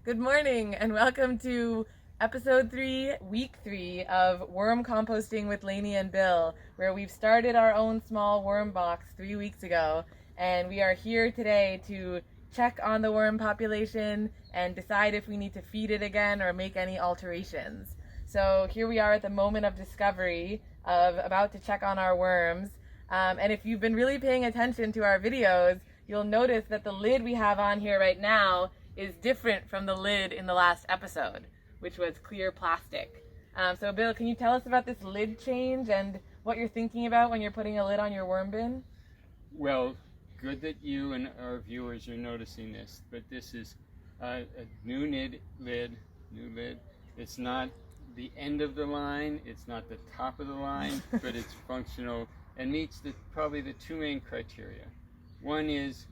Good morning and welcome to episode 3, week 3 of Worm Composting with Laney and Bill, where we've started our own small worm box 3 weeks ago, and we are here today to check on the worm population and decide if we need to feed it again or make any alterations. So here we are at the moment of discovery of about to check on our worms, and if you've been really paying attention to our videos, you'll notice that the lid we have on here right now is different from the lid in the last episode, which was clear plastic. So Bill, can you tell us about this lid change and what you're thinking about when you're putting a lid on your worm bin? Well, good that you and our viewers are noticing this, but this is a new lid. It's not the end of the line, it's not the top of the line, but it's functional and meets probably the two main criteria. One is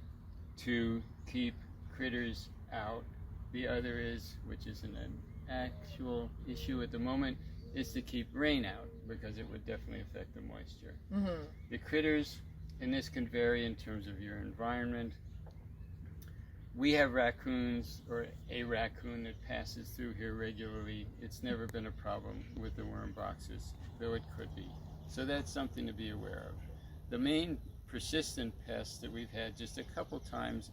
to keep critters out. The other is, which is an actual issue at the moment, is to keep rain out, because it would definitely affect the moisture. Mm-hmm. The critters, and this can vary in terms of your environment. We have raccoons, or a raccoon that passes through here regularly. It's never been a problem with the worm boxes, though it could be. So that's something to be aware of. The main persistent pest that we've had just a couple times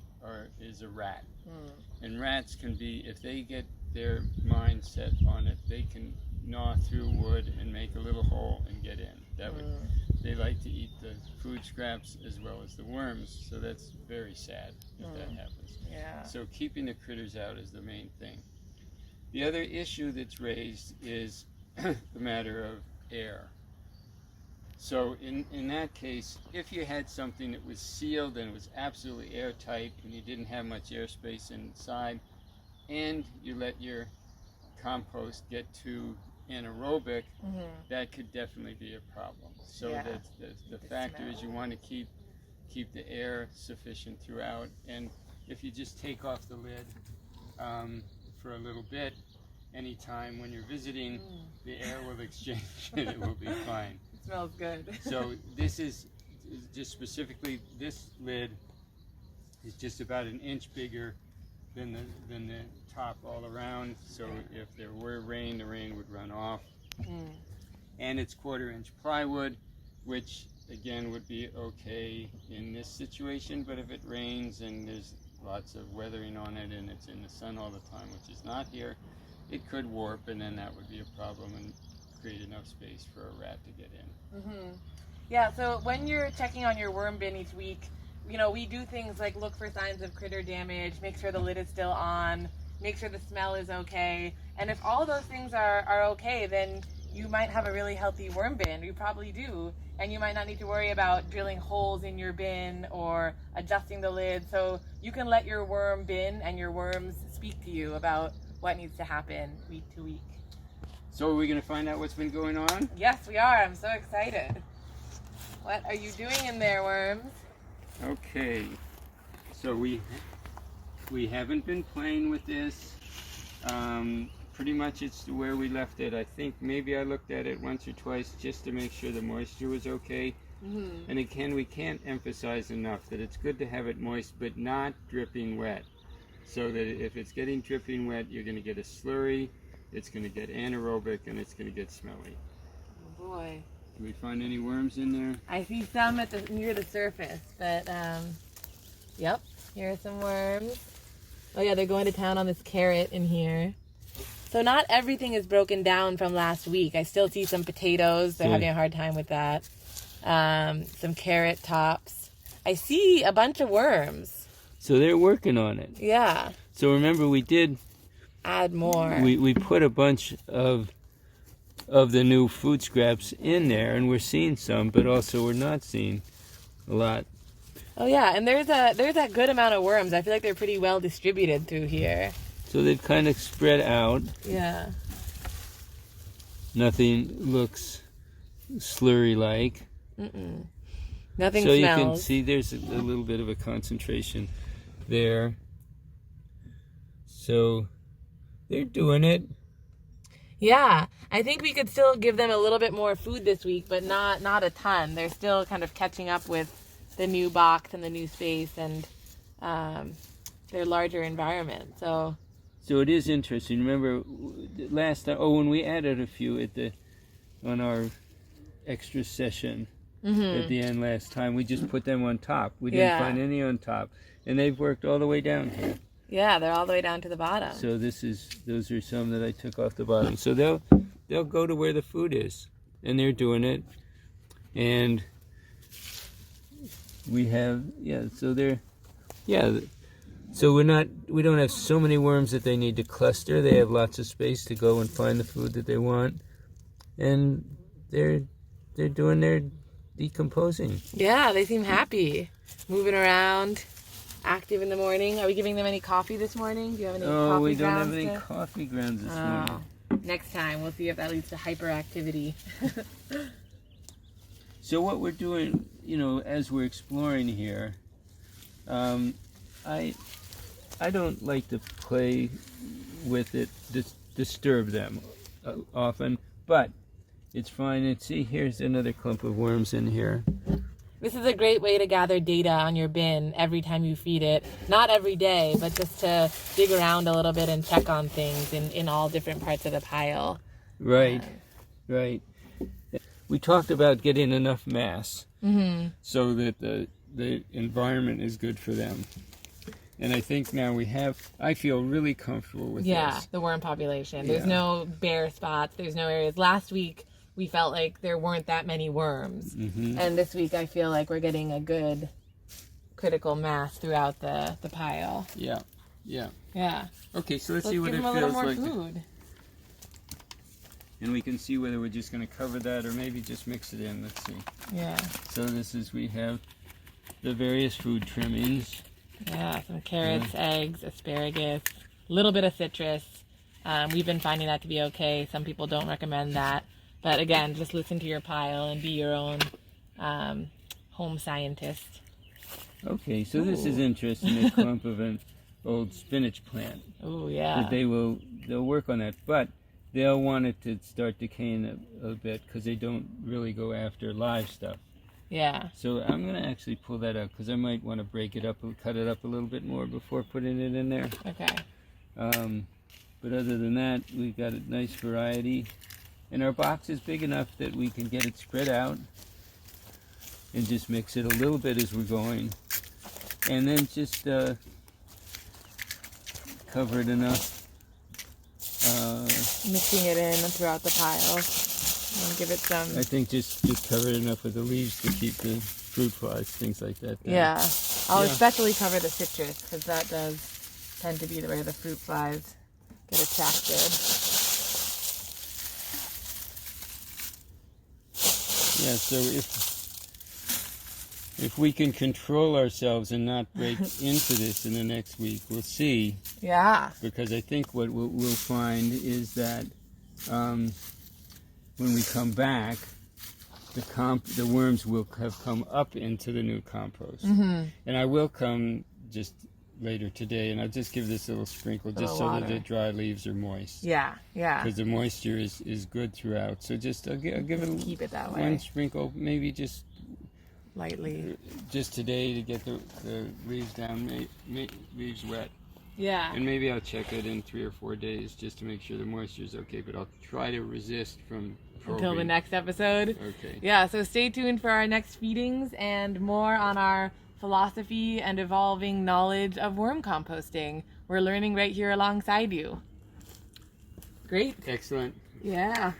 is a rat. And rats can be, if they get their mind set on it, they can gnaw through wood and make a little hole and get in. They like to eat the food scraps as well as the worms, so that's very sad if that happens. Yeah. So keeping the critters out is the main thing. The other issue that's raised is the matter of air. So in that case, if you had something that was sealed and it was absolutely airtight and you didn't have much airspace inside, and you let your compost get too anaerobic, that could definitely be a problem. So Yeah. the factor is you want to keep the air sufficient throughout, and if you just take off the lid for a little bit, anytime when you're visiting, the air will exchange and it will be fine. Smells good. So this is just specifically, this lid is just about an inch bigger than the top all around. So if there were rain, the rain would run off. And it's 1/4-inch plywood, which again would be okay in this situation. But if it rains and there's lots of weathering on it and it's in the sun all the time, which is not here, it could warp, and then that would be a problem and create enough space for a rat to get in. Yeah, so when you're checking on your worm bin each week, you know, we do things like look for signs of critter damage, make sure the lid is still on, make sure the smell is okay. And if all those things are okay, then you might have a really healthy worm bin. You probably do. And you might not need to worry about drilling holes in your bin or adjusting the lid. So you can let your worm bin and your worms speak to you about what needs to happen week to week. So are we going to find out what's been going on? Yes, we are. I'm so excited. What are you doing in there, worms? Okay, so we haven't been playing with this. Pretty much it's where we left it. I think maybe I looked at it once or twice just to make sure the moisture was okay. And again, we can't emphasize enough that it's good to have it moist but not dripping wet. So that if it's getting dripping wet, you're going to get a slurry, it's going to get anaerobic, and it's going to get smelly. Oh boy. Did we find any worms in there? I see some near the surface, but yep, here are some worms. Oh yeah, they're going to town on this carrot in here. So not everything is broken down from last week. I still see some potatoes. They're having a hard time with that. Some carrot tops. I see a bunch of worms. So they're working on it. Yeah. So remember, we did add more. We put a bunch of the new food scraps in there, and we're seeing some, but also we're not seeing a lot. Oh yeah, and there's a good amount of worms. I feel like they're pretty well distributed through here. So they've kind of spread out. Yeah. Nothing looks slurry-like. Nothing so smells. You can see there's a little bit of a concentration there. So they're doing it. Yeah, I think we could still give them a little bit more food this week, but not a ton. They're still kind of catching up with the new box and the new space and their larger environment. So So it is interesting. Remember last time? Oh, when we added a few on our extra session at the end last time, we just put them on top. We didn't find any on top, and they've worked all the way down here. Yeah, they're all the way down to the bottom. So those are some that I took off the bottom. So they'll go to where the food is, and they're doing it. And we have So we don't have so many worms that they need to cluster. They have lots of space to go and find the food that they want, and they're doing their decomposing. Yeah, they seem happy, moving around, active in the morning. Are we giving them any coffee this morning? Do you have any coffee grounds? Oh, we don't have any coffee grounds this morning. Next time, we'll see if that leads to hyperactivity. So what we're doing, as we're exploring here, I don't like to play with it, disturb them often, but it's fine. And see, here's another clump of worms in here. This is a great way to gather data on your bin every time you feed it. Not every day, but just to dig around a little bit and check on things in all different parts of the pile. Right, right. We talked about getting enough mass so that the environment is good for them. And I think now I feel really comfortable with this. Yeah, the worm population. There's no bare spots. There's no areas. Last week, we felt like there weren't that many worms. And this week, I feel like we're getting a good critical mass throughout the pile. Yeah. Okay, so let's see what give it them a little feels more like. food. And we can see whether we're just going to cover that or maybe just mix it in. Let's see. Yeah. So we have the various food trimmings. Yeah, some carrots, eggs, asparagus, a little bit of citrus. We've been finding that to be okay. Some people don't recommend that. But again, just listen to your pile and be your own home scientist. Okay, so this is interesting, a clump of an old spinach plant. Oh, yeah. They'll work on that, but they'll want it to start decaying a bit because they don't really go after live stuff. Yeah. So I'm going to actually pull that out because I might want to break it up and cut it up a little bit more before putting it in there. Okay. But other than that, we've got a nice variety. And our box is big enough that we can get it spread out and just mix it a little bit as we're going. And then just cover it enough. Mixing it in throughout the pile. And give it some... I think just cover it enough with the leaves to keep the fruit flies, things like that down. Yeah. I'll especially cover the citrus because that does tend to be where the fruit flies get attracted. Yeah, so if we can control ourselves and not break into this in the next week, we'll see. Yeah. Because I think what we'll find is that when we come back, the worms will have come up into the new compost. And I will come just later today, and I'll just give this a little sprinkle just so that the dry leaves are moist. Yeah. Because the moisture is good throughout. So I'll give it keep it that way. One sprinkle, maybe just lightly. Just today to get the leaves down, leaves wet. Yeah. And maybe I'll check it in 3 or 4 days just to make sure the moisture is okay, but I'll try to resist from probing. Until the next episode. Okay. Yeah, so stay tuned for our next feedings and more on our philosophy and evolving knowledge of worm composting. We're learning right here alongside you. Great. Excellent. Yeah.